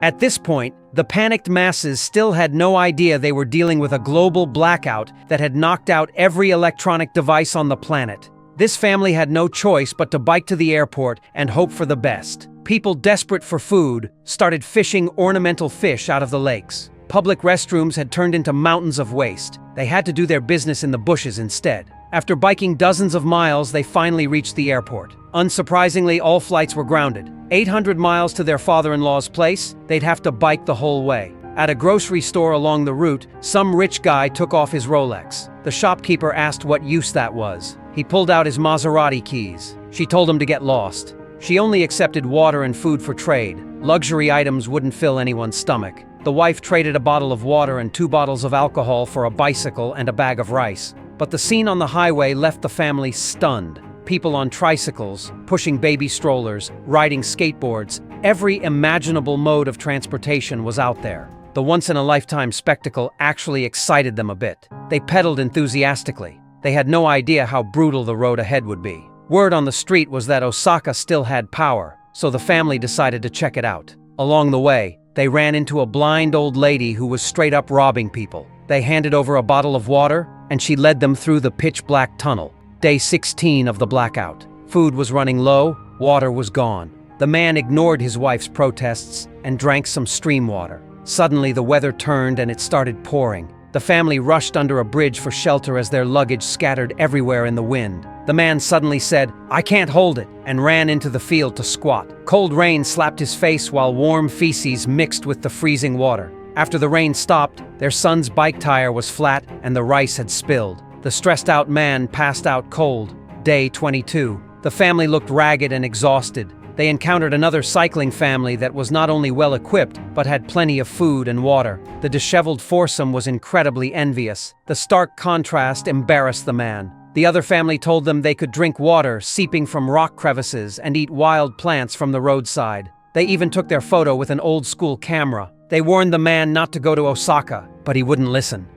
At this point, the panicked masses still had no idea they were dealing with a global blackout that had knocked out every electronic device on the planet. This family had no choice but to bike to the airport and hope for the best. People desperate for food started fishing ornamental fish out of the lakes. Public restrooms had turned into mountains of waste. They had to do their business in the bushes instead. After biking dozens of miles, they finally reached the airport. Unsurprisingly, all flights were grounded. 800 miles to their father-in-law's place, they'd have to bike the whole way. At a grocery store along the route, some rich guy took off his Rolex. The shopkeeper asked what use that was. He pulled out his Maserati keys. She told him to get lost. She only accepted water and food for trade. Luxury items wouldn't fill anyone's stomach. The wife traded a bottle of water and 2 bottles of alcohol for a bicycle and a bag of rice. But the scene on the highway left the family stunned. People on tricycles, pushing baby strollers, riding skateboards, every imaginable mode of transportation was out there. The once-in-a-lifetime spectacle actually excited them a bit. They pedaled enthusiastically. They had no idea how brutal the road ahead would be. Word on the street was that Osaka still had power, so the family decided to check it out. Along the way, they ran into a blind old lady who was straight up robbing people. They handed over a bottle of water, and she led them through the pitch-black tunnel. Day 16 of the blackout. Food was running low, water was gone. The man ignored his wife's protests and drank some stream water. Suddenly, the weather turned and it started pouring. The family rushed under a bridge for shelter as their luggage scattered everywhere in the wind. The man suddenly said, "I can't hold it," and ran into the field to squat. Cold rain slapped his face while warm feces mixed with the freezing water. After the rain stopped, their son's bike tire was flat and the rice had spilled. The stressed-out man passed out cold. Day 22. The family looked ragged and exhausted. They encountered another cycling family that was not only well-equipped, but had plenty of food and water. The disheveled foursome was incredibly envious. The stark contrast embarrassed the man. The other family told them they could drink water seeping from rock crevices and eat wild plants from the roadside. They even took their photo with an old-school camera. They warned the man not to go to Osaka, but he wouldn't listen.